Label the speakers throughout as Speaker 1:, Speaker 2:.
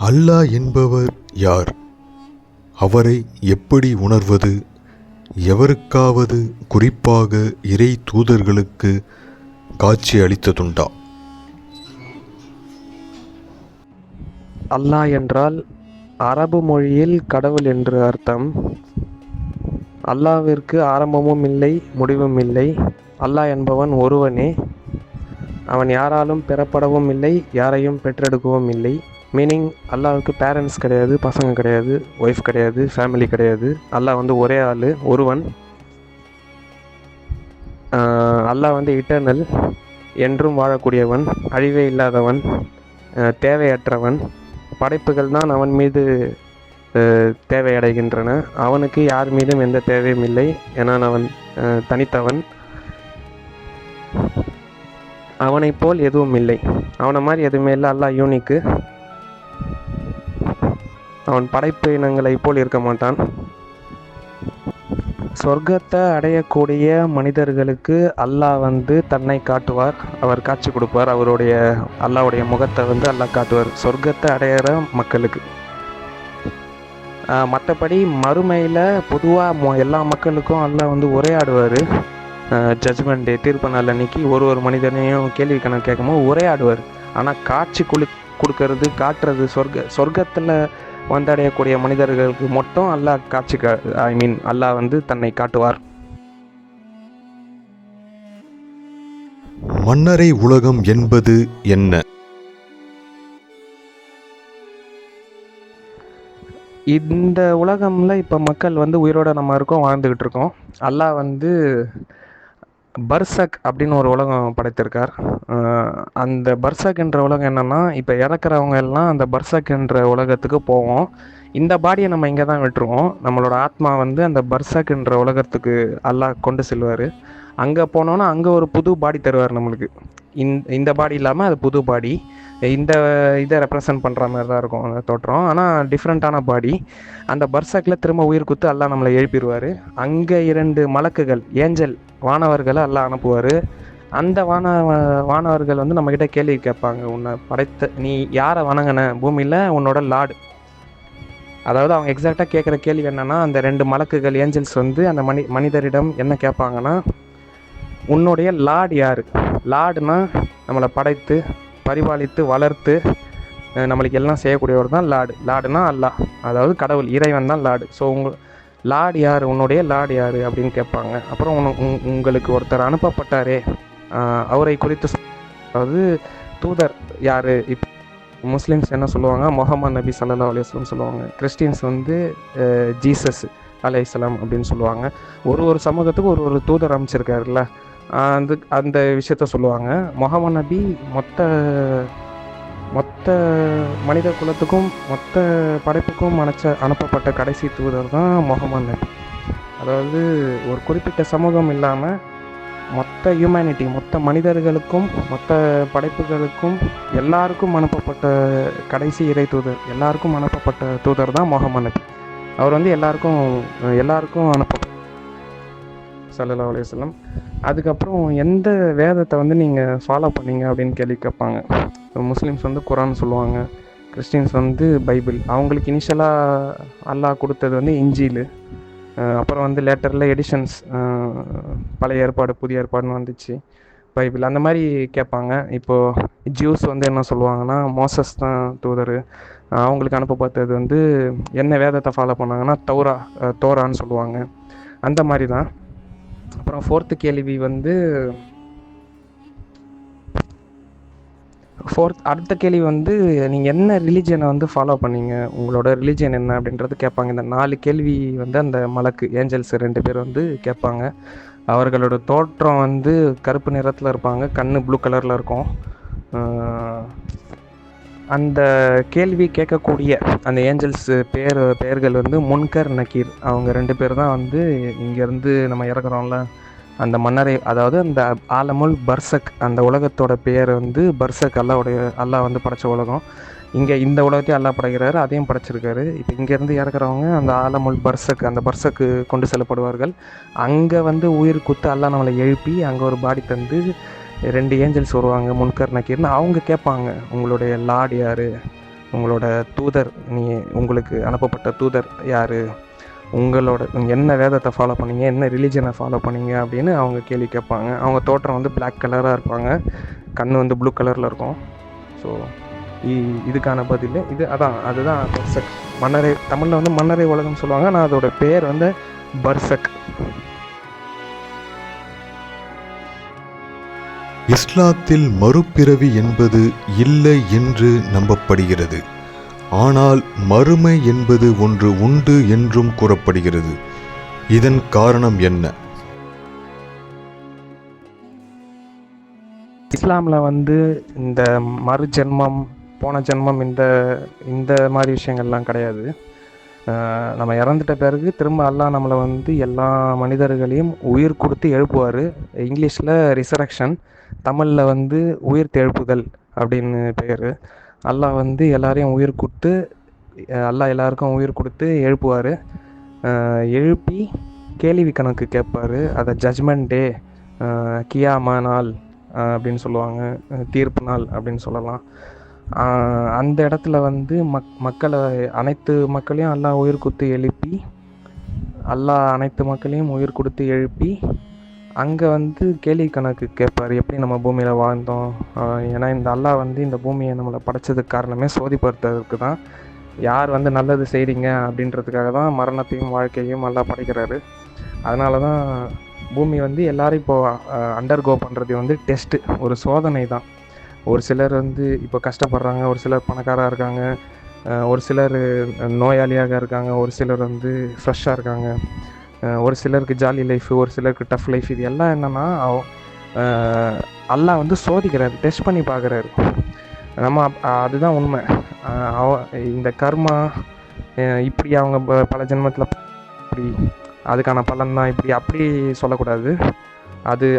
Speaker 1: அல்லாஹ் என்பவர் யார்? அவரை எப்படி உணர்வது? எவருக்காவது குறிப்பாக இறை தூதர்களுக்கு காட்சி அளித்ததுண்டா?
Speaker 2: அல்லாஹ் என்றால் அரபு மொழியில் கடவுள் என்று அர்த்தம். அல்லாஹ்விற்கு ஆரம்பமும் இல்லை, முடிவும் இல்லை. அல்லாஹ் என்பவன் ஒருவனே. அவன் யாராலும் பெறப்படவும் இல்லை, யாரையும் பெற்றெடுக்கவும் இல்லை. மீனிங் அல்லாஹ்வுக்கு பேரண்ட்ஸ் கிடையாது, பசங்க கிடையாது, ஒய்ஃப் கிடையாது, ஃபேமிலி கிடையாது. அல்லாஹ் ஒரே ஆள், ஒருவன். அல்லாஹ் இட்டர்னல், என்றும் வாழக்கூடியவன், அழிவே இல்லாதவன், தேவையற்றவன். படைப்புகள் தான் அவன் மீது தேவையடைகின்றன. அவனுக்கு யார் மீதும் எந்த தேவையும் இல்லை. ஏன்னா அவன் தனித்தவன். அவனை போல் எதுவும் இல்லை. அவனை மாதிரி எதுவுமே இல்லை. அல்லாஹ் யூனிக்கு. அவன் படைப்பு இனங்களை போல் இருக்க மாட்டான். சொர்க்கத்தை அடையக்கூடிய மனிதர்களுக்கு அல்லாஹ் தன்னை காட்டுவார். அவர் காட்சி கொடுப்பார். அல்லாஹ்வுடைய முகத்தை அல்லாஹ் காட்டுவார் சொர்க்கத்தை அடையிற மக்களுக்கு. மற்றபடி மறுமையில் பொதுவாக எல்லா மக்களுக்கும் அல்லாஹ் உரையாடுவார். ஜட்ஜ்மெண்ட் டே, தீர்ப்பு நாள் அன்னைக்கு ஒரு மனிதனையும் கேள்வி கணக்கு கேட்கும்போது உரையாடுவார். ஆனால் காட்சி கொடுக்கறது, காட்டுறது சொர்க்கத்தில் வந்தடையக்கூடிய மனிதர்களுக்கு மட்டும் அல்லாஹ் அல்லாஹ் தன்னை காட்டுவார்.
Speaker 1: மன்னரை உலகம் என்பது என்ன?
Speaker 2: இந்த உலகம்ல இப்போ மக்கள் உயிரோட நம்ம இருக்கோம், வாழ்ந்துக்கிட்டு இருக்கோம். அல்லாஹ் பர்சக் அப்படின்னு ஒரு உலகம் படைத்திருக்கார். அந்த பர்சக் என்ற உலகம் என்னன்னா, இப்போ இறக்குறவங்க எல்லாம் அந்த பர்சக் என்ற உலகத்துக்கு போவோம். இந்த பாடியை நம்ம இங்கே தான் விட்டுருவோம். நம்மளோட ஆத்மா அந்த பர்சக் என்ற உலகத்துக்கு அல்லாஹ் கொண்டு செல்வார். அங்கே போனோன்னா அங்கே ஒரு புது பாடி தருவார் நம்மளுக்கு. இந்த பாடி இல்லாமல் அது புது பாடி. இந்த இதை ரெப்ரசன்ட் பண்ணுற மாதிரி தான் இருக்கும் அந்த தோற்றம். ஆனால் டிஃப்ரெண்ட்டான பாடி. அந்த பர்சக்கில் திரும்ப உயிர் குத்து அல்லாஹ் நம்மளை எழுப்பிடுவார். அங்கே 2 மலக்குகள், ஏஞ்சல், வானவர்களை அல்லாஹ் அனுப்புவார். அந்த வானவர்கள் நம்மக்கிட்ட கேள்வி கேட்பாங்க. உன்னை படைத்த நீ யாரை வணங்கின பூமியில்? உன்னோட லார்டு. அதாவது அவங்க எக்ஸாக்டாக கேட்குற கேள்வி என்னென்னா, அந்த 2 மலக்குகள், ஏஞ்சல்ஸ் அந்த மனிதரிடம் என்ன கேட்பாங்கன்னா, உன்னுடைய லார்டு யார்? லார்டுனா நம்மளை படைத்து பரிபாலித்து வளர்த்து நம்மளுக்கு எல்லாம் செய்யக்கூடியவர் தான் லார்டு. லார்டுனா அல்லாஹ், அதாவது கடவுள், இறைவன் தான் லார்டு. ஸோ லார்டு யார்? உன்னுடைய லார்டு யார் அப்படின்னு கேட்பாங்க. அப்புறம் உங்களுக்கு ஒருத்தர் அனுப்பப்பட்டாரே, அவரை குறித்து, அதாவது தூதர் யார்? இப்போ முஸ்லீம்ஸ் என்ன சொல்லுவாங்க? முஹம்மது நபி ஸல்லல்லாஹு அலைஹி வஸல்லம் சொல்லுவாங்க. கிறிஸ்டின்ஸ் ஜீசஸ் அலைஹிஸ்ஸலாம் அப்படின்னு சொல்லுவாங்க. ஒரு சமூகத்துக்கு ஒரு தூதர் அமைச்சிருக்காருல்ல, அந்த விஷயத்த சொல்லுவாங்க. முஹம்மது நபி மொத்த மனித குலத்துக்கும் மொத்த படைப்புக்கும் அனுப்பப்பட்ட கடைசி தூதர் தான் முஹம்மது நபி. அதாவது ஒரு குறிப்பிட்ட சமூகம் இல்லாமல் மொத்த ஹியூமனிட்டி, மொத்த மனிதர்களுக்கும் மொத்த படைப்புகளுக்கும் எல்லாருக்கும் அனுப்பப்பட்ட கடைசி இறை தூதர், எல்லாருக்கும் அனுப்பப்பட்ட தூதர் தான் முஹம்மது நபி. அவர் எல்லாருக்கும் அனுப்பப்பட்ட ஸல்லல்லாஹு அலைஹி வஸல்லம். அதுக்கப்புறம் எந்த வேதத்தை நீங்கள் ஃபாலோ பண்ணீங்க அப்படின்னு கேள்வி கேட்பாங்க. முஸ்லீம்ஸ் குரான் சொல்லுவாங்க. Christians Bible. அவங்களுக்கு இனிஷியலாக அல்லாஹ் கொடுத்தது இன்ஜீல். அப்புறம் லேட்டரில் எடிஷன்ஸ், பழைய ஏற்பாடு புதிய ஏற்பாடுன்னு வந்துச்சு, பைபிள். அந்த மாதிரி கேட்பாங்க. இப்போது ஜூஸ் என்ன சொல்லுவாங்கன்னா, மோசஸ் தான் தூதர். அவங்களுக்கு அனுப்பப்பட்டது என்ன வேதத்தை ஃபாலோ பண்ணாங்கன்னா தோரான்னு சொல்லுவாங்க. அந்த மாதிரி தான். அப்புறம் 4th கேள்வி அடுத்த கேள்வி நீங்கள் என்ன ரிலீஜனை ஃபாலோ பண்ணீங்க, உங்களோட ரிலீஜன் என்ன அப்படின்றது கேட்பாங்க. இந்த 4 கேள்வி அந்த மலக்கு, ஏஞ்சல்ஸ் 2 பேர் கேட்பாங்க. அவர்களோட தோற்றம் கருப்பு நிறத்தில் இருப்பாங்க, கண்ணு ப்ளூ கலரில் இருக்கும். அந்த கேள்வி கேட்கக்கூடிய அந்த ஏஞ்சல்ஸ் பெயர்கள் முன்கர், நக்கீர். அவங்க 2 பேர் தான் இங்கேருந்து நம்ம இறக்குறோம்ல அந்த மன்னரை, அதாவது அந்த ஆலமுல் பர்சக், அந்த உலகத்தோட பெயர் பர்சக். அல்லாஹ் படைச்ச உலகம். இங்கே இந்த உலகத்தையும் அல்லாஹ் படைக்கிறாரு, அதையும் படைச்சிருக்காரு. இப்போ இங்கேருந்து இறக்குறவங்க அந்த ஆலமுல் பர்சக், அந்த பர்சக்கு கொண்டு செல்லப்படுவார்கள். அங்கே உயிர் குத்து அல்லாஹ் நம்மளை எழுப்பி அங்கே ஒரு பாடி தந்து 2 ஏஞ்சல்ஸ் வருவாங்க, முன்கர் நக்கீர்னு. அவங்க கேட்பாங்க, உங்களுடைய லார்டு யார்? உங்களோட தூதர், உங்களுக்கு அனுப்பப்பட்ட தூதர் யார், உங்களோட என்ன வேதத்தை ஃபாலோ பண்ணீங்க, என்ன ரிலீஜனை ஃபாலோ பண்ணீங்க அப்படின்னு அவங்க கேள்வி கேட்பாங்க. அவங்க தோற்றம் வந்து பிளாக் கலராக இருப்பாங்க, கண் வந்து ப்ளூ கலரில் இருக்கும். ஸோ இதுக்கான பதில் அதுதான் பர்சக். மன்னரை தமிழில் வந்து மன்னரை உலகம் சொல்லுவாங்க, ஆனால் அதோட பேர் வந்து பர்சக்.
Speaker 1: இஸ்லாத்தில் மறுபிறவி என்பது இல்லை என்று நம்பப்படுகிறது. ஆனால் மறுமை என்பது ஒன்று உண்டு என்றும் கூறப்படுகிறது. இதன் காரணம் என்ன?
Speaker 2: இஸ்லாமில் வந்து இந்த மறு ஜென்மம், போன ஜென்மம், இந்த மாதிரி விஷயங்கள்லாம் கிடையாது. நம்ம இறந்துட்ட பிறகு திரும்ப அல்லாஹ் நம்மளை வந்து எல்லா மனிதர்களையும் உயிர் கொடுத்து எழுப்புவார். இங்கிலீஷில் ரிசரக்ஷன், தமிழில் வந்து உயிர் தெழுப்புதல் அப்படின்னு பேர். அல்லாஹ் வந்து எல்லாரையும் அல்லாஹ் எல்லாருக்கும் உயிர் கொடுத்து எழுப்புவார். எழுப்பி கேள்வி கணக்கு கேட்பார். அதை ஜட்ஜ்மெண்ட் டே, கியாமா நாள் அப்படின்னு சொல்லுவாங்க, தீர்ப்பு நாள் அப்படின்னு சொல்லலாம். அந்த இடத்துல வந்து அனைத்து மக்களையும் அல்லாஹ் உயிர் கொடுத்து எழுப்பி அங்கே வந்து கேள்வி கணக்கு கேட்பார், எப்படி நம்ம பூமியில் வாழ்ந்தோம். ஏன்னா இந்த அல்லாஹ் வந்து இந்த பூமியை நம்மளை படைச்சதுக்கு காரணமே சோதிப்படுத்துறதுக்கு தான். யார் வந்து நல்லது செய்கிறீங்க அப்படின்றதுக்காக தான் மரணத்தையும் வாழ்க்கையும் அல்லாஹ் படைக்கிறாரு. அதனால தான் பூமி வந்து எல்லோரும் இப்போது அண்டர்கோ பண்ணுறது வந்து டெஸ்ட்டு, ஒரு சோதனை தான். ஒரு சிலர் வந்து இப்போ கஷ்டப்படுறாங்க, ஒரு சிலர் பணக்காராக இருக்காங்க, ஒரு சிலர் நோயாளியாக இருக்காங்க, ஒரு சிலர் வந்து ஃப்ரெஷ்ஷாக இருக்காங்க, ஒரு சிலருக்கு ஜாலி லைஃப், ஒரு சிலருக்கு டஃப் லைஃப். இது எல்லாம் என்னென்னா அல்லாஹ் வந்து சோதிக்கிறாரு, டெஸ்ட் பண்ணி பார்க்குறாரு. அதுதான் உண்மை. இந்த கர்மா இப்படி அவங்க பல ஜென்மத்தில் இப்படி அதுக்கான பலன் தான் இப்படி அப்படி சொல்லக்கூடாது.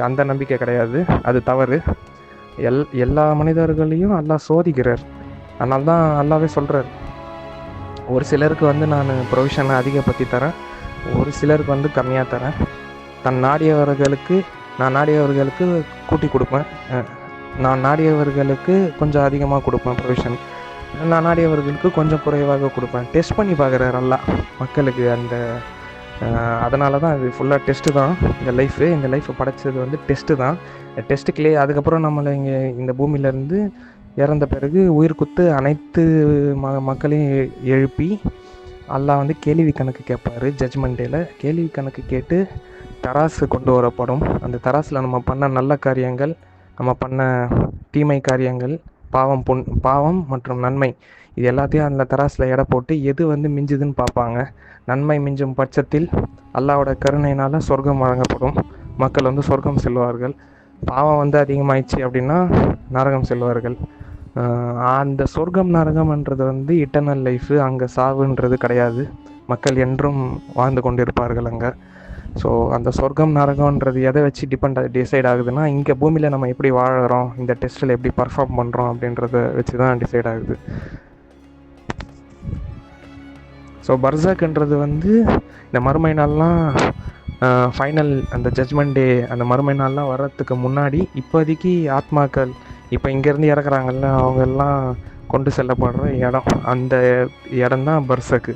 Speaker 2: அந்த நம்பிக்கை கிடையாது, அது தவறு. எல்லா மனிதர்களையும் அல்லாஹ் சோதிக்கிறார். அதனால தான் அல்லாவே சொல்கிறார், ஒரு சிலருக்கு வந்து நான் ப்ரொவிஷனை அதிகப்படுத்தி தரேன், ஒரு சிலருக்கு வந்து கம்மியாக தரேன். நான் நாடியவர்களுக்கு கூட்டி கொடுப்பேன், நான் நாடியவர்களுக்கு கொஞ்சம் அதிகமாக கொடுப்பேன் ப்ரொவிஷன், நான் நாடியவர்களுக்கு கொஞ்சம் குறைவாக கொடுப்பேன். டெஸ்ட் பண்ணி பார்க்குறார் அல்லாஹ் மக்களுக்கு. அதனால தான் அது ஃபுல்லாக டெஸ்ட்டு தான். இந்த லைஃப்பை படைச்சது வந்து டெஸ்ட்டு தான். டெஸ்ட்டுக்குள்ளே அதுக்கப்புறம் நம்மளை இந்த பூமியிலேருந்து இறந்த பிறகு உயிர் குத்து அனைத்து மக்களையும் எழுப்பி அல்லாஹ் வந்து கேள்வி கணக்கு கேட்பார். ஜட்ஜ்மெண்ட் டேல கேள்வி கணக்கு கேட்டு தராசு கொண்டு வரப்படும். அந்த தராசில் நம்ம பண்ண நல்ல காரியங்கள், நம்ம பண்ண தீமை காரியங்கள், பாவம் மற்றும் நன்மை, இது எல்லாத்தையும் அந்த தராசில் எடை போட்டு எது வந்து மிஞ்சுதுன்னு பார்ப்பாங்க. நன்மை மிஞ்சும் பட்சத்தில் அல்லாஹ்வோட கருணையினால் சொர்க்கம் வழங்கப்படும், மக்கள் வந்து சொர்க்கம் செல்வார்கள். பாவம் வந்து அதிகமாகிடுச்சு அப்படின்னா நரகம் செல்வார்கள். அந்த சொர்க்கம் நரகம்ன்றது வந்து இட்டர்னல் லைஃபு, அங்கே சாவுன்றது கிடையாது, மக்கள் என்றும் வாழ்ந்து கொண்டு இருப்பார்கள் அங்கே. ஸோ அந்த சொர்க்கம் நரகம்ன்றது எதை வச்சு டிசைட் ஆகுதுன்னா, இங்கே பூமியில் நம்ம எப்படி வாழறோம், இந்த டெஸ்ட்டில் எப்படி பர்ஃபார்ம் பண்ணுறோம் அப்படின்றத வச்சு தான் டிசைட் ஆகுது. ஸோ பர்சக்ன்றது வந்து இந்த மறுமை நாள்லாம் ஃபைனல், அந்த ஜட்ஜ்மெண்ட் டே, அந்த மறுமை நாள்லாம் வர்றதுக்கு முன்னாடி இப்போதைக்கு ஆத்மாக்கள் இப்போ இங்கேருந்து இறக்குறாங்கல்ல, அவங்க எல்லாம் கொண்டு செல்லப்படுற இடம், அந்த இடம் தான் பர்சக்கு.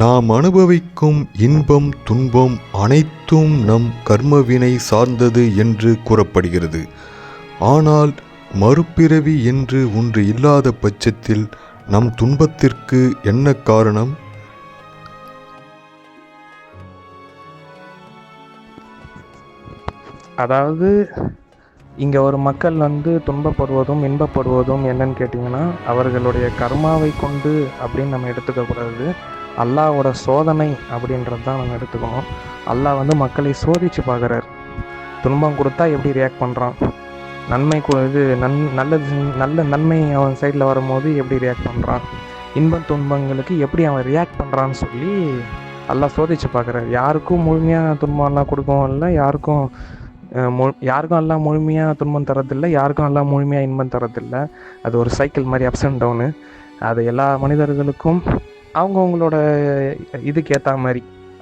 Speaker 1: நாம் அனுபவிக்கும் இன்பம் துன்பம் அனைத்தும் நம் கர்மவினை சார்ந்தது என்று கூறப்படுகிறது. ஆனால் மறுபிறவி என்று ஒன்று இல்லாத பட்சத்தில் நம் துன்பத்திற்கு என்ன காரணம்?
Speaker 2: அதாவது இங்கே ஒரு மக்கள் வந்து துன்பப்படுவதும் இன்பப்படுவதும் என்னன்னு கேட்டிங்கன்னா, அவர்களுடைய கர்மாவை கொண்டு அப்படின்னு நம்ம எடுத்துக்கக்கூடாது. அல்லாஹ்வோட சோதனை அப்படின்றது தான் நம்ம எடுத்துக்கணும். அல்லாஹ் வந்து மக்களை சோதித்து பார்க்குறார். துன்பம் கொடுத்தா எப்படி ரியாக்ட் பண்ணுறான், நல்ல நன்மை அவன் சைடில் வரும்போது எப்படி ரியாக்ட் பண்ணுறான், இன்பம் துன்பங்களுக்கு எப்படி அவன் ரியாக்ட் பண்ணுறான்னு சொல்லி அல்லாஹ் சோதித்து பார்க்குறாரு. யாருக்கும் முழுமையாக துன்பம்லாம் கொடுக்கவும் இல்லை, யாருக்கும் எல்லாம் முழுமையாக துன்பம் தரதில்லை, யாருக்கும் எல்லாம் முழுமையாக இன்பம் தரதில்லை. அது ஒரு சைக்கிள் மாதிரி, அப்ஸ் அண்ட் டவுனு. அது எல்லா மனிதர்களுக்கும் அவங்கவுங்களோட இதுக்கு ஏற்ற மாதிரி,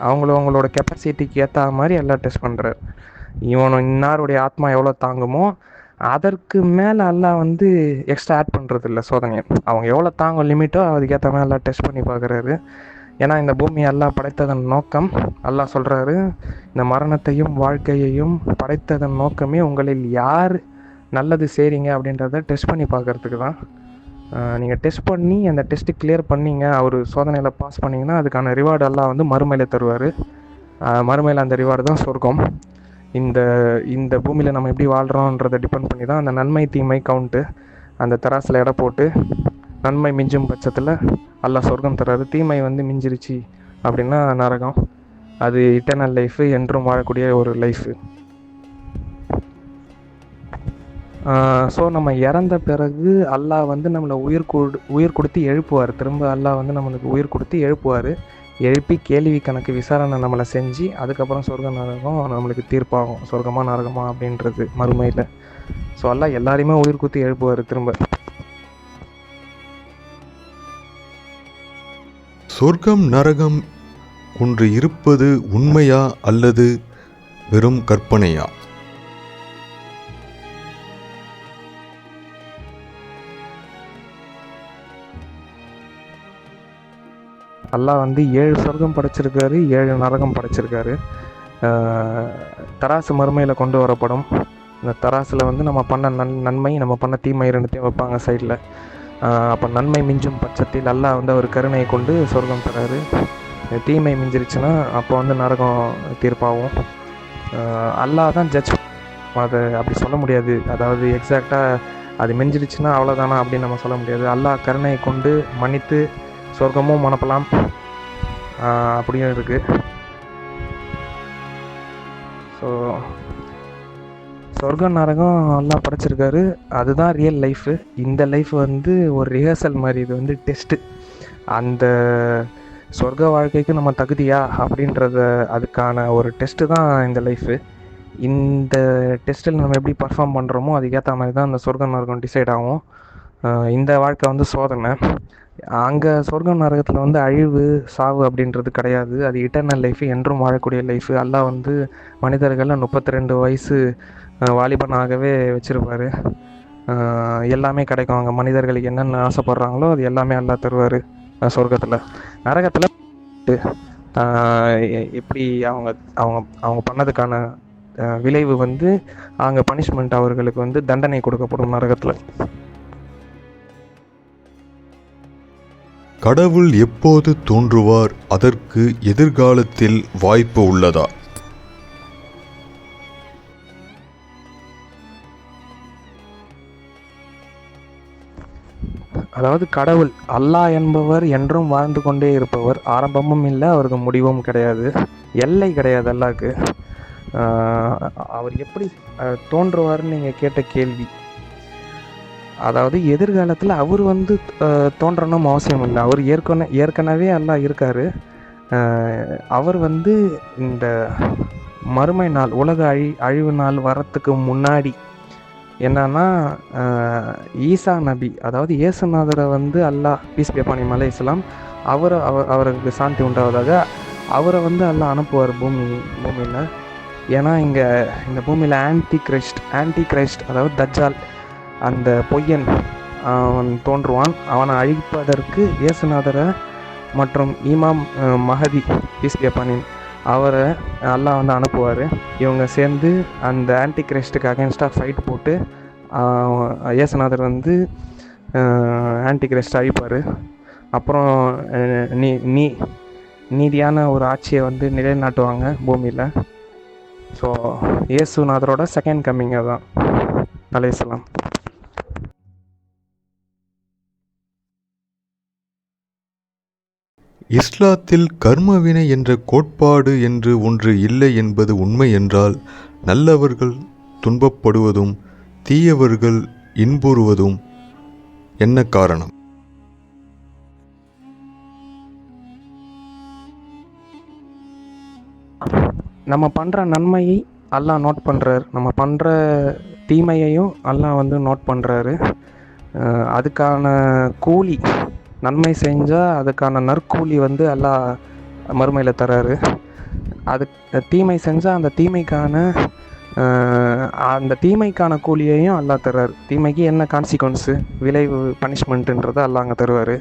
Speaker 2: அவங்களோட கெப்பாசிட்டிக்கு ஏற்ற மாதிரி எல்லாம் டெஸ்ட் பண்ணுறாரு. இன்னாருடைய ஆத்மா எவ்வளோ தாங்குமோ அதற்கு மேலே அல்லாஹ் வந்து எக்ஸ்ட்ரா ஆட் பண்ணுறது இல்லை சோதனையை. அவங்க எவ்வளோ தாங்க லிமிட்டோ அதுக்கேற்ற மாதிரி எல்லாம் டெஸ்ட் பண்ணி பார்க்குறாரு. ஏன்னா இந்த பூமியை அல்லாஹ் படைத்ததன் நோக்கம், அல்லாஹ் சொல்கிறாரு, இந்த மரணத்தையும் வாழ்க்கையையும் படைத்ததன் நோக்கமே உங்களில் யார் நல்லது செய்கிறீங்க அப்படின்றத டெஸ்ட் பண்ணி பார்க்குறதுக்கு தான். நீங்கள் டெஸ்ட் பண்ணி அந்த டெஸ்ட்டு கிளியர் பண்ணிங்க, அவர் சோதனையில் பாஸ் பண்ணிங்கன்னா அதுக்கான ரிவார்டு எல்லாம் வந்து மறுமையில் தருவார். மறுமையில் அந்த ரிவார்டு தான் சொர்க்கம். இந்த இந்த பூமியில் நம்ம எப்படி வாழ்கிறோன்றதை டிபெண்ட் பண்ணி தான் அந்த நன்மை தீமை கவுண்ட்டு. அந்த தராசில் எடை போட்டு நன்மை மிஞ்சும் பட்சத்தில் அல்லாஹ் சொர்க்கம் தர்றாரு. தீமை வந்து மிஞ்சிருச்சு அப்படின்னா நரகம். அது இட்டர்னல் லைஃபு, என்றும் வாழக்கூடிய ஒரு லைஃபு. ஸோ நம்ம இறந்த பிறகு அல்லாஹ் வந்து நம்மளை உயிர் கொடுத்து எழுப்புவார். திரும்ப அல்லாஹ் வந்து நம்மளுக்கு உயிர் கொடுத்து எழுப்புவார். எழுப்பி கேள்வி கணக்கு விசாரணை நம்மளை செஞ்சு அதுக்கப்புறம் சொர்க்க நரகம் நம்மளுக்கு தீர்ப்பாகும், சொர்க்கமா நரகமா அப்படின்றது மறுமையில். ஸோ அல்லாஹ் எல்லாரையுமே உயிர் கொடுத்து எழுப்புவார் திரும்ப.
Speaker 1: சொர்க்கம் நரகம் ஒன்று இருப்பது உண்மையா அல்லது வெறும் கற்பனையா?
Speaker 2: அல்லாஹ் வந்து 7 சொர்க்கம் படைச்சிருக்காரு, 7 நரகம் படைச்சிருக்காரு. தராசு மறுமையில் கொண்டு வரப்படும். இந்த தராசில் வந்து நம்ம பண்ண நன்மை நம்ம பண்ண தீமை ரெண்டுத்தையும் வைப்பாங்க சைடில். அப்போ நன்மை மிஞ்சும் பட்சத்தில் அல்லாஹ் வந்து அவர் கருணையை கொண்டு சொர்க்கம் தராரு. தீமை மிஞ்சிருச்சுன்னா அப்போ வந்து நரகம் தீர்ப்பாகும். அல்லாஹ் தான் ஜட்ஜ். அதை அப்படி சொல்ல முடியாது. அதாவது எக்ஸாக்டாக அது மிஞ்சிருச்சுன்னா அவ்வளோதானா அப்படின்னு நம்ம சொல்ல முடியாது. அல்லாஹ் கருணையை கொண்டு மன்னித்து சொர்க்கமும் அனுப்பலாம், அப்படியும் இருக்குது. ஸோ சொர்க்கம் நரகம் எல்லாம் படைச்சிருக்காரு. அதுதான் ரியல் லைஃபு. இந்த லைஃப் வந்து ஒரு ரிஹர்சல் மாதிரி. இது வந்து டெஸ்ட்டு. அந்த சொர்க்க வாழ்க்கைக்கு நம்ம தகுதியா அப்படின்றத அதுக்கான ஒரு டெஸ்ட்டு தான் இந்த லைஃபு. இந்த டெஸ்ட்டில் நம்ம எப்படி பர்ஃபார்ம் பண்ணுறோமோ அதுக்கேற்ற மாதிரி தான் அந்த சொர்க்கம் நரகம் டிசைட் ஆகும். இந்த வாழ்க்கை வந்து சோதனை. அங்கே சொர்க்கம் நரகத்தில் வந்து அழிவு சாவு அப்படின்றது கிடையாது. அது இட்டர்னல் லைஃபு, என்றும் வாழக்கூடிய லைஃபு. அல்லாஹ் வந்து மனிதர்களில் 32 வயசு வாலிபனாகவே வச்சுருப்பார். எல்லாமே கிடைக்கும் அங்கே. மனிதர்களுக்கு என்னென்ன ஆசைப்படுறாங்களோ அது எல்லாமே அல்லாஹ் தருவார் சொர்க்கத்தில். நரகத்தில் எப்படி அவங்க அவங்க அவங்க பண்ணதுக்கான விளைவு வந்து அங்கே பனிஷ்மெண்ட், அவர்களுக்கு வந்து தண்டனை கொடுக்கப்படும் நரகத்தில்.
Speaker 1: கடவுள் எப்போது தோன்றுவார்? அதற்கு எதிர்காலத்தில் வாய்ப்பு உள்ளதா?
Speaker 2: அதாவது கடவுள் அல்லாஹ் என்பவர் என்றும் வாழ்ந்து கொண்டே இருப்பவர். ஆரம்பமும் இல்லை, அவருக்கு முடிவும் கிடையாது, எல்லை கிடையாது அல்லாஹ்க்கு. அவர் எப்படி தோன்றுவார்னு நீங்கள் கேட்ட கேள்வி. அதாவது எதிர்காலத்தில் அவர் வந்து தோன்றணும் அவசியம் இல்லை. அவர் ஏற்கனவே அல்லாஹ் இருக்கார். அவர் வந்து இந்த மறுமை நாள், உலக அழிவு நாள் வரத்துக்கு முன்னாடி என்னன்னா, ஈசா நபி, அதாவது இயேசுநாதரை வந்து அல்லாஹ் பீஸ் பி அப்பான் ஹிம் அலைஹிஸ்ஸலாம், அவருக்கு சாந்தி உண்டாவதாக, அவரை வந்து அல்லாஹ் அனுப்புவார் பூமியில். ஏன்னா இங்கே இந்த பூமியில் ஆன்டி கிரைஸ்ட் அதாவது தஜ்ஜால், அந்த பொய்யன் அவன் தோன்றுவான். அவனை அழிப்பதற்கு இயேசுநாதரை மற்றும் இமாம் Mahdi piece B upon him அவரை அல்லாஹ் வந்து அனுப்புவார். இவங்க சேர்ந்து அந்த ஆன்டி கிரைஸ்ட்டுக்கு அகேன்ஸ்டாக ஃபைட் போட்டு இயேசுநாதர் வந்து ஆன்டி கிரைஸ்ட் அழிப்பார். அப்புறம் நீதியான ஒரு ஆட்சியை வந்து நிலைநாட்டுவாங்க பூமியில். ஸோ இயேசுநாதரோட செகண்ட் கம்மிங் தான் அலைஹிஸ்ஸலாம்.
Speaker 1: இஸ்லாத்தில் கர்மவினை என்ற கோட்பாடு என்று ஒன்று இல்லை என்பது உண்மை என்றால், நல்லவர்கள் துன்பப்படுவதும் தீயவர்கள் இன்புறுவதும் என்ன காரணம்?
Speaker 2: நம்ம பண்ணுற நன்மையை அல்லாஹ் நோட் பண்ணுறார், நம்ம பண்ணுற தீமையையும் அல்லாஹ் வந்து நோட் பண்ணுறாரு. அதுக்கான கூலி, நன்மை செஞ்சால் அதுக்கான நற்கூலி வந்து அல்லாஹ் மறுமையில் தராரு. அது தீமை செஞ்சால் அந்த தீமைக்கான அந்த தீமைக்கான கூலியையும் அல்லாஹ் தர்றார். தீமைக்கு என்ன கான்சிக்வன்ஸு, விளைவு, பனிஷ்மெண்ட்டுன்றதை அல்லாஹ் அங்கே தருவார்.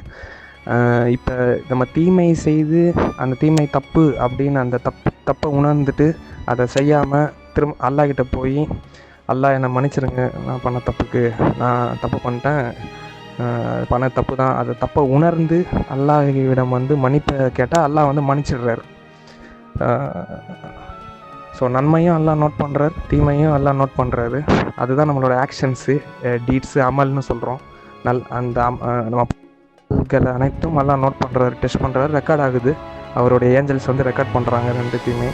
Speaker 2: இப்போ நம்ம தீமை செய்து அந்த தீமை தப்பு அப்படின்னு அந்த தப்பை உணர்ந்துட்டு அதை செய்யாமல் திரும்ப அல்லாஹ் கிட்ட போய், அல்லாஹ் என்னை மன்னிச்சிருங்க, நான் பண்ண தப்புக்கு, நான் தப்பு பண்ணிட்டேன், பண்ண தப்பு தான், அதை தப்பை உணர்ந்து அல்லாஹ்விடம் வந்து மன்னிப்பை கேட்டால் அல்லாஹ் வந்து மன்னிச்சிடுறார். ஸோ நன்மையும் எல்லாம் நோட் பண்ணுறாரு, தீமையும் எல்லாம் நோட் பண்ணுறாரு. அதுதான் நம்மளோட ஆக்ஷன்ஸு, டீட்ஸு, அமல்னு சொல்கிறோம். அந்த நம்ம அனைத்தும் எல்லாம் நோட் பண்ணுறாரு, டெஸ்ட் பண்ணுறாரு, ரெக்கார்ட் ஆகுது. அவருடைய ஏஞ்சல்ஸ் வந்து ரெக்கார்ட் பண்ணுறாங்க ரெண்டு தீமை,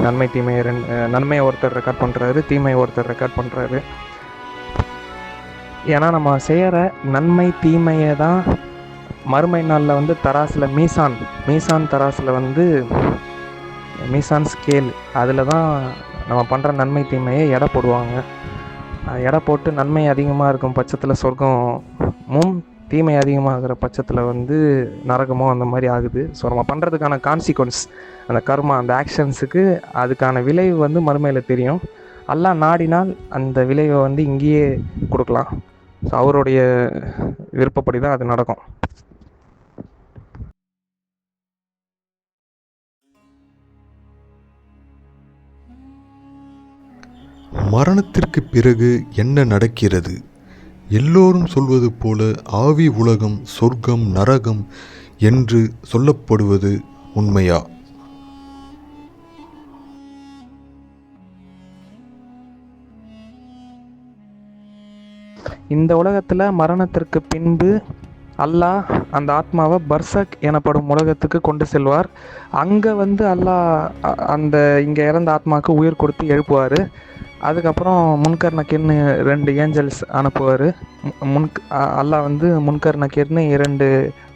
Speaker 2: நன்மை தீமையை நன்மையை ஒருத்தர் ரெக்கார்ட் பண்ணுறாரு, தீமையை ஒருத்தர் ரெக்கார்ட் பண்ணுறாரு. ஏன்னா நம்ம செய்கிற நன்மை தீமையை தான் மறுமை நாளில் வந்து தராசில் மீசான் தராசில் வந்து மீசான் ஸ்கேல், அதில் தான் நம்ம பண்ணுற நன்மை தீமையை எடை போடுவாங்க. எடை போட்டு நன்மை அதிகமாக இருக்கும் பட்சத்தில் சொர்க்கமும், தீமை அதிகமாகிற பட்சத்தில் வந்து நரகமோ அந்த மாதிரி ஆகுது. ஸோ நம்ம பண்ணுறதுக்கான கான்சிக்வன்ஸ், அந்த கர்மா, அந்த ஆக்ஷன்ஸுக்கு அதுக்கான விளைவு வந்து மறுமையில் தெரியும். அல்லாஹ் நாடினால் அந்த விளைவை வந்து இங்கேயே கொடுக்கலாம். ஸோ அவருடைய விருப்பப்படி தான் அது நடக்கும்.
Speaker 1: மரணத்திற்கு பிறகு என்ன நடக்கிறது? எல்லோரும் சொல்வது போல ஆவி உலகம், சொர்க்கம், நரகம் என்று சொல்லப்படுவது உண்மையா?
Speaker 2: இந்த உலகத்தில் மரணத்திற்கு பின்பு அல்லாஹ் அந்த ஆத்மாவை பர்சக் எனப்படும் உலகத்துக்கு கொண்டு செல்வார். அங்கே வந்து அல்லாஹ் அந்த இங்கே இறந்த ஆத்மாவுக்கு உயிர் கொடுத்து எழுப்புவார். அதுக்கப்புறம் முன்கர் நக்கீர்னு 2 ஏஞ்சல்ஸ் அனுப்புவார். அல்லாஹ் வந்து முன்கர் நக்கீர்னு 2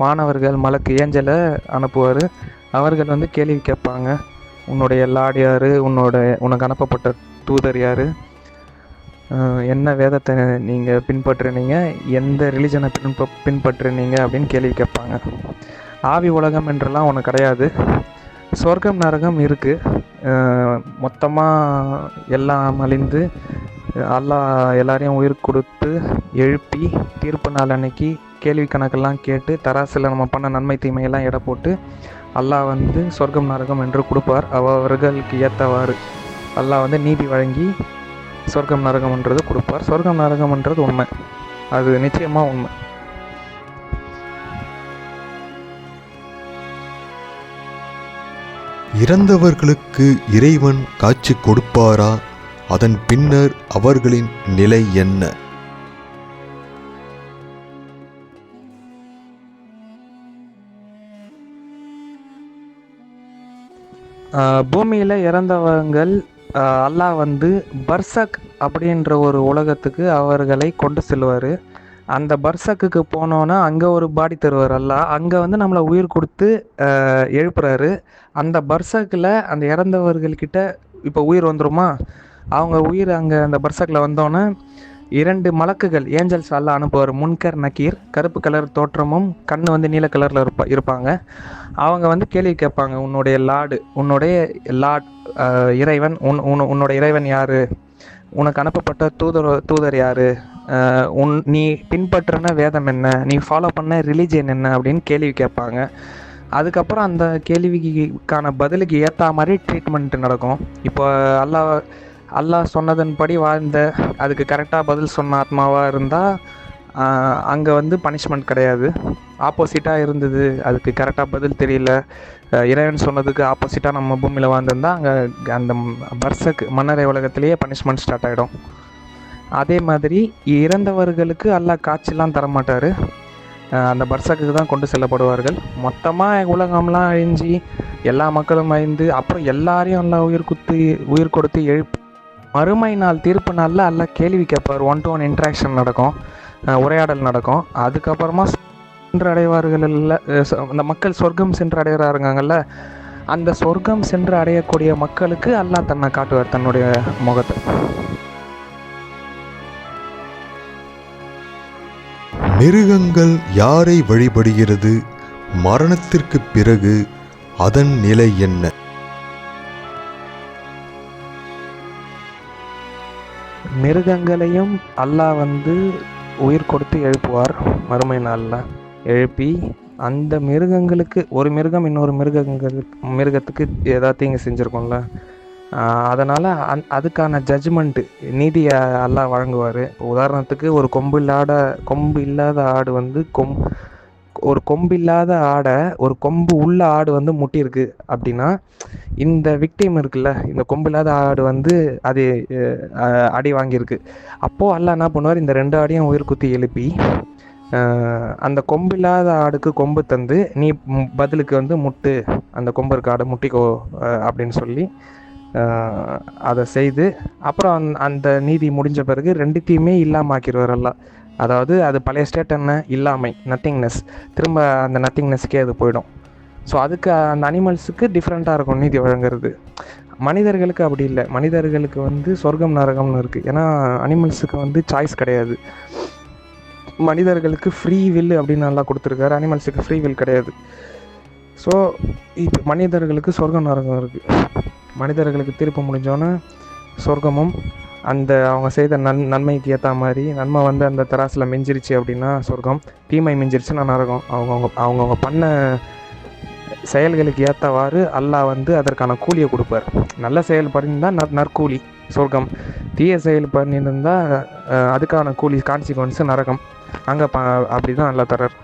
Speaker 2: வானவர்கள், மலக்கு ஏஞ்சலை அனுப்புவார். அவர்கள் வந்து கேள்வி கேட்பாங்க, உன்னுடைய லார்ட் யார், உனக்கு அனுப்பப்பட்ட தூதர் யார், என்ன வேதத்தை நீங்கள் பின்பற்றுனீங்க, எந்த ரிலிஜனை பின்பற்றுனீங்க அப்படின்னு கேள்வி கேட்பாங்க. ஆவி உலகம் என்றெல்லாம் ஒன்று கிடையாது. சொர்க்கம் நரகம் இருக்குது. மொத்தமாக எல்லாம் அழிந்து அல்லாஹ் எல்லாரையும் உயிர் கொடுத்து எழுப்பி தீர்ப்பு நாள் அன்னைக்கு கேள்வி கணக்கெல்லாம் கேட்டு தராசில் நம்ம பண்ண நன்மை தீமையெல்லாம் எடை போட்டு அல்லாஹ் வந்து சொர்க்கம் நரகம் என்று கொடுப்பார். அவர்களுக்கு ஏற்றவாறு அல்லாஹ் வந்து நீதி வழங்கி சொர்க்கம் நரகம்ன்றது கொடுப்பார். சொர்க்கம் நரகம்ன்றது உண்மை, அது நிச்சயமாக உண்மை.
Speaker 1: இறந்தவர்களுக்கு இறைவன் காட்சி கொடுப்பாரா? அதன் பின்னர் அவர்களின் நிலை என்ன?
Speaker 2: பூமியில் இறந்தவங்கள் அல்லாஹ் வந்து பர்சக் அப்படின்ற ஒரு உலகத்துக்கு அவர்களை கொண்டு செல்வார். அந்த பர்சக்குக்கு போனோன்னா அங்கே ஒரு பாடி தருவார் அல்லாஹ். அங்கே வந்து நம்மளை உயிர் கொடுத்து எழுப்புறாரு. அந்த பர்சக்கில் அந்த இறந்தவர்கள்கிட்ட இப்போ உயிர் வந்துருமா, அவங்க உயிர் அங்கே அந்த பர்சக்கில் வந்தோன்னே 2 மலக்குகள் ஏஞ்சல்ஸ் அல்லாஹ் அனுப்புவார். முன்கர் நக்கீர், கருப்பு கலர் தோற்றமும் கண் வந்து நீல கலரில் இருப்பாங்க. அவங்க வந்து கேள்வி கேட்பாங்க, உன்னுடைய லார்ட் இறைவன், உன்னோட இறைவன் யார், உனக்கு அனுப்பப்பட்ட தூதர் யார், நீ பின்பற்றின வேதம் என்ன, நீ ஃபாலோ பண்ண ரிலீஜியன் என்ன அப்படின்னு கேள்வி கேட்பாங்க. அதுக்கப்புறம் அந்த கேள்விக்கான பதிலுக்கு ஏற்ற மாதிரி ட்ரீட்மெண்ட் நடக்கும். இப்போ அல்லாஹ் சொன்னதன்படி வாழ்ந்த, அதுக்கு கரெக்டாக பதில் சொன்ன ஆத்மாவாக இருந்தால் அங்கே வந்து பனிஷ்மெண்ட் கிடையாது. ஆப்போசிட்டாக இருந்தது, அதுக்கு கரெக்டாக பதில் தெரியல, இறைவன் சொன்னதுக்கு ஆப்போசிட்டாக நம்ம பூமியில் வாழ்ந்திருந்தால் அங்கே அந்த பர்சக் மன்னரை உலகத்திலேயே பனிஷ்மெண்ட் ஸ்டார்ட் ஆகிடும். அதே மாதிரி இறந்தவர்களுக்கு அல்லாஹ் காட்சிலாம் தரமாட்டார், அந்த பர்சக்கு தான் கொண்டு செல்லப்படுவார்கள். மொத்தமாக உலகம்லாம் அழிஞ்சு எல்லா மக்களும் அழிந்து அப்புறம் எல்லாரையும் அல்லாஹ் உயிர் கொடுத்து எழுப்பி மறுமை நாள் தீர்ப்பு நாளில் அல்லாஹ் கேள்வி கேட்பார். 1-to-1 இன்ட்ராக்ஷன் நடக்கும், உரையாடல் நடக்கும். அதுக்கப்புறமா சென்று அடைவார்கள். இல்லை அந்த மக்கள் சொர்க்கம் சென்று அடைகிறாருங்கல்ல, அந்த சொர்க்கம் சென்று அடையக்கூடிய மக்களுக்கு அல்லாஹ் தன்னை காட்டுவார், தன்னுடைய முகத்தை.
Speaker 1: மிருகங்கள் யாரை வழிபடுகிறது? மரணத்திற்கு பிறகு அதன் நிலை என்ன?
Speaker 2: மிருகங்களையும் அல்லாஹ் வந்து உயிர் கொடுத்து எழுப்புவார் மறுமை நாளில். எழுப்பி அந்த மிருகங்களுக்கு ஒரு மிருகம் இன்னொரு மிருகத்துக்கு ஏதாவது தீங்கு செஞ்சுருக்கோம்ல, அதனால் அதுக்கான ஜட்ஜ்மெண்ட்டு நீதியை அல்லாஹ் வழங்குவார். உதாரணத்துக்கு ஒரு கொம்பு இல்லாத ஆடு வந்து ஒரு கொம்பு இல்லாத ஆடை ஒரு கொம்பு உள்ள ஆடு வந்து முட்டியிருக்கு அப்படின்னா, இந்த விக்டிம் இருக்குல்ல, இந்த கொம்பு இல்லாத ஆடு வந்து அது அடி வாங்கியிருக்கு. அப்போது அல்லாஹ் என்ன பண்ணுவார், இந்த 2 ஆடையும் உயிர் குத்தி எழுப்பி அந்த கொம்பு இல்லாத ஆடுக்கு கொம்பு தந்து, நீ பதிலுக்கு வந்து முட்டு, அந்த கொம்பு இருக்க ஆடை முட்டிக்கோ அப்படின்னு சொல்லி அதை செய்து, அப்புறம் அந்த நீதி முடிஞ்ச பிறகு 2த்தையுமே இல்லாமல் ஆக்கிடுவார் அல்லாஹ். அதாவது அது பழைய ஸ்டேட் என்ன, இல்லாமை, நத்திங்னஸ். திரும்ப அந்த நத்திங்னஸ்க்கே அது போயிடும். ஸோ அதுக்கு அந்த அனிமல்ஸுக்கு டிஃப்ரெண்ட்டாக இருக்கும் நீதி வழங்குறது. மனிதர்களுக்கு அப்படி இல்லை. மனிதர்களுக்கு வந்து சொர்க்கம் நரகம்னு இருக்குது. ஏன்னா அனிமல்ஸுக்கு வந்து சாய்ஸ் கிடையாது. மனிதர்களுக்கு ஃப்ரீ வில் அப்படின்னு நல்லா கொடுத்துருக்காரு, அனிமல்ஸுக்கு ஃப்ரீ வில் கிடையாது. ஸோ இப்போ மனிதர்களுக்கு சொர்க்கம் நரகம் இருக்குது. மனிதர்களுக்கு தீர்ப்பு முடிஞ்சோன்னே சொர்க்கமும், அந்த அவங்க செய்த நன்மைக்கு ஏற்ற மாதிரி, நன்மை வந்து அந்த தராசில் மிஞ்சிருச்சு அப்படின்னா சொர்க்கம், தீமை மிஞ்சிருச்சுன்னா நரகம். அவங்கவுங்க பண்ண செயல்களுக்கு ஏற்றவாறு அல்லாஹ் வந்து அதற்கான கூலியை கொடுப்பார். நல்ல செயல் பண்ணியிருந்தால் நற்கூலி சொர்க்கம், தீய செயல் பண்ணியிருந்தால் அதுக்கான கூலி கான்சிக்வன்ஸு நரகம். அங்கே அப்படி தான் அல்லாஹ் தரார்.